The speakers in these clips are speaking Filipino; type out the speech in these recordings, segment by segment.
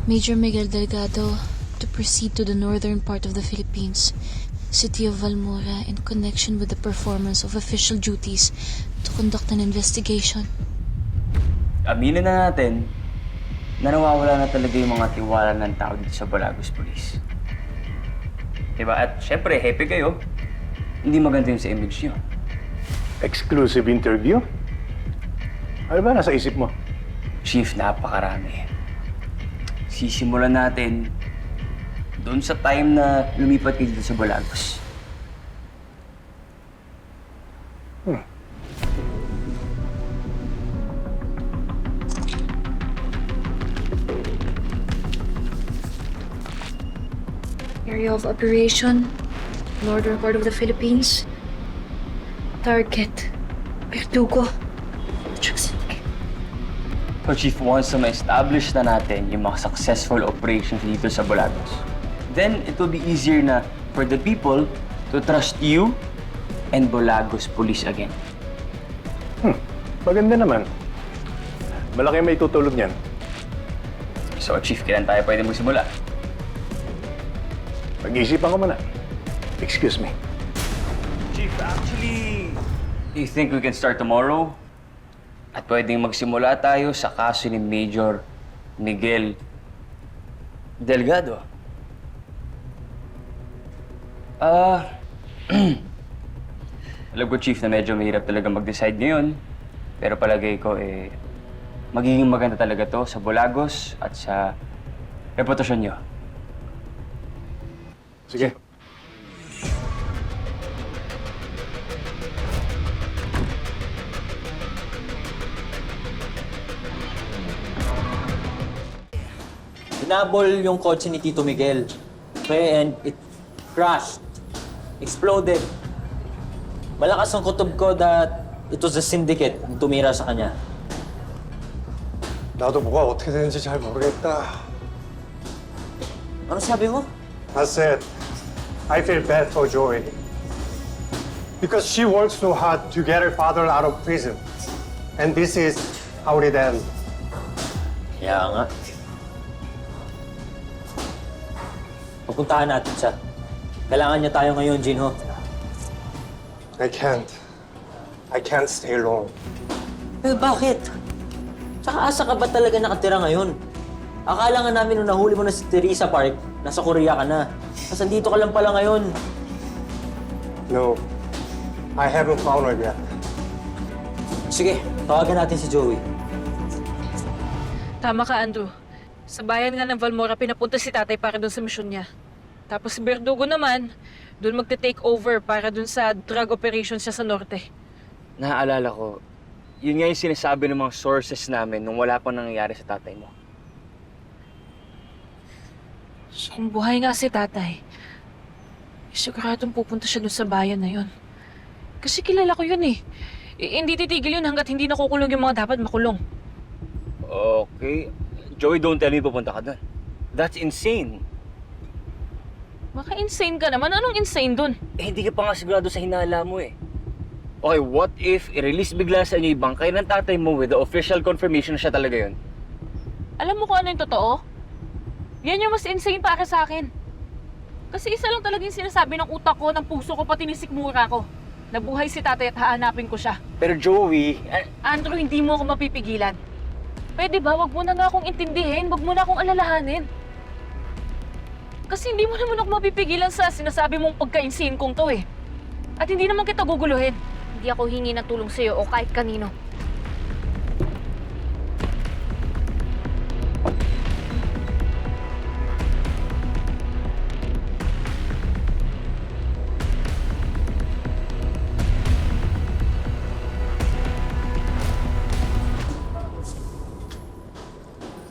Major Miguel Delgado to proceed to the northern part of the Philippines, city of Valmora, in connection with the performance of official duties to conduct an investigation. Aminin na natin na nawawala na talaga yung mga tiwala ng tao dito sa Balagos Police. Diba? At syempre, happy kayo. Hindi maganda yun sa image nyo. Exclusive interview? Ano ba nasa isip mo? Chief, napakarami. Sisimulan natin doon sa time na lumipat kayo dito sa Balagos. Area of operation, northern part of the Philippines. Target, Verdugo. Drug syndicate. So, Chief, once na ma-establish na natin yung mga successful operations dito sa Balagos, then it will be easier na for the people to trust you and Balagos Police again. Maganda naman. Malaki may tutulog niyan. So, Chief, kailan tayo pwede magsimula? Pag-iisipan ko muna. Excuse me. Chief, actually, do you think we can start tomorrow? At pwedeng magsimula tayo sa kaso ni Major Miguel Delgado. Alam ko, Chief, na medyo mahirap talaga mag-decide ngayon. Pero palagay ko, magiging maganda talaga to sa Balagos at sa reputasyon nyo. Sige. Hinabol yung kotse ni Tito Miguel. Okay, and it crashed. Exploded. Malakas ang kutob ko that it was a syndicate ang tumira sa kanya. 나도 뭐가 어떻게 되는지 잘 모르겠다. Ano sabi mo? I said, I feel bad for Joey. Because she worked so hard to get her father out of prison. And this is how it ends. Kaya nga. Pupuntahan natin siya. Kailangan niya tayo ngayon, Jinho. I can't. I can't stay alone. Eh, bakit? Tsaka asa ka ba talaga nakatira ngayon? Akala nga namin nung nahuli mo na si Teresa Park, nasa Korea ka na. Tapos andito ka lang pala ngayon. No, I haven't found her yet. Sige, tawagan natin si Joey. Tama ka, Andrew. Sa bayan nga ng Valmora, pinapunta si tatay para doon sa misyon niya. Tapos si Verdugo naman, doon magte-take over para doon sa drug operations siya sa norte. Naaalala ko, yun nga yung sinasabi ng mga sources namin nung wala pang nangyayari sa tatay mo. So kung buhay nga si tatay, siguradong pupunta siya doon sa bayan na yun. Kasi kilala ko yun eh. Hindi titigil yun hanggat hindi nakukulong yung mga dapat makulong. Okay. Joey, don't tell me pupunta ka doon. That's insane. Baka insane ka naman. Anong insane doon? Hindi ka pa nga sigurado sa hinala mo eh. Okay, what if i-release bigla sa inyo yung bangkay ng tatay mo with the official confirmation na siya talaga yun? Alam mo kung ano yung totoo? Yan yung mas insane para sa akin. Kasi isa lang talagang sinasabi ng utak ko, ng puso ko, pati ni sikmura ko. Nabuhay si tatay at hahanapin ko siya. Pero Joey, Andrew, hindi mo ako mapipigilan. Pwede ba? Wag mo na nga akong intindihin. Wag mo na akong alalahanin. Kasi hindi mo naman ako mapipigilan sa sinasabi mong pagka-insane kong to eh. At hindi naman kita guguluhin. Hindi ako hingi ng tulong sa'yo o kahit kanino.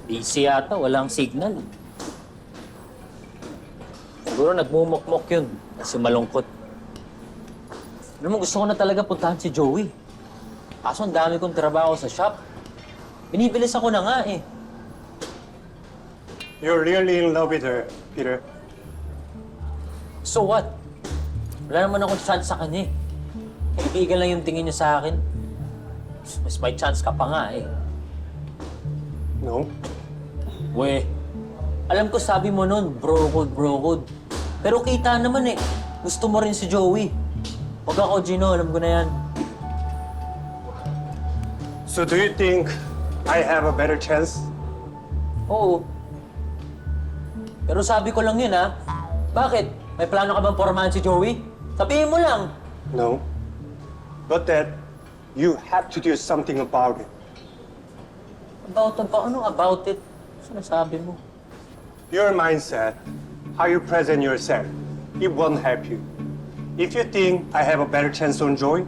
Busy yata, walang signal. Siguro nagmumukmok yun, kasi malungkot. Alam mo, gusto ko na talaga puntahan si Joey. Kaso ang dami kong trabaho sa shop. Binibilis ako na nga eh. You're really in love with her, Peter. So what? Wala naman akong chance sa kanya eh. Kaibigan lang yung tingin niya sa akin. Mas may chance ka pa nga eh. No? We, Alam ko sabi mo nun, bro code. Pero kita naman eh. Gusto mo rin si Joey. Huwag ako, Gino. Alam ko na yan. So do you think I have a better chance? Oo. Pero sabi ko lang yun, ha? Bakit? May plano ka bang pormahan si Joey? Sabihin mo lang. No. But that you have to do something about it. Ano about it? Sinasabi mo. Your mindset, how you present yourself, it won't help you. If you think I have a better chance on Joy,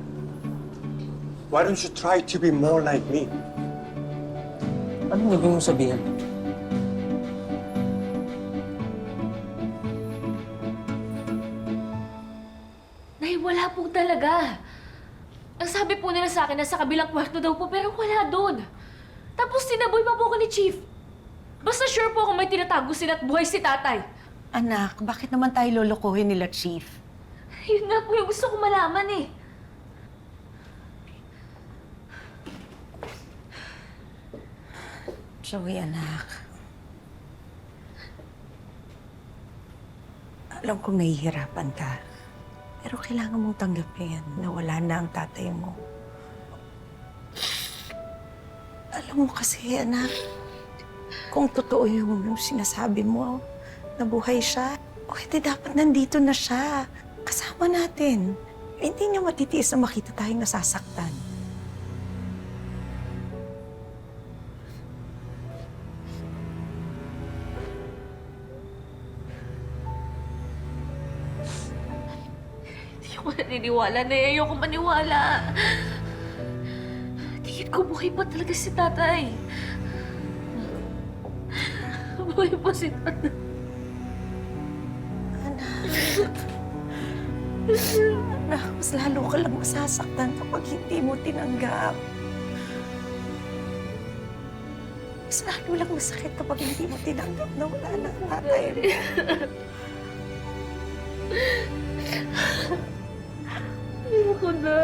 why don't you try to be more like me? Anong ibig mong sabihin? Nay, wala po talaga. Ang sabi po nila sa akin, nasa kabilang kwarto daw po, pero wala doon. Tapos sinaboy pa po ako ni Chief. Basta sure po kung may tinatago sila at buhay si tatay. Anak, bakit naman tayo lolokohin nila, Chief? Yun nga po yung gusto kong malaman eh. Joey, anak. Alam kong nahihirapan ka. Pero kailangan mong tanggapin na wala na ang tatay mo. Alam mo kasi, anak, kung totoo yung sinasabi mo, nabuhay siya, pwede dapat nandito na siya. Kasama natin. Hindi niya matitiis na makita tayong nasasaktan. Hindi ako naniniwala na ayoko maniwala. Tingin ko buhay pa talaga si tatay. Buhay pa si tatay. Anak, mas lalo ka lang masasaktan kapag hindi mo tinanggap. Mas lalo lang masakit kapag hindi mo tinanggap na wala na ang tatay mo. Ayoko na.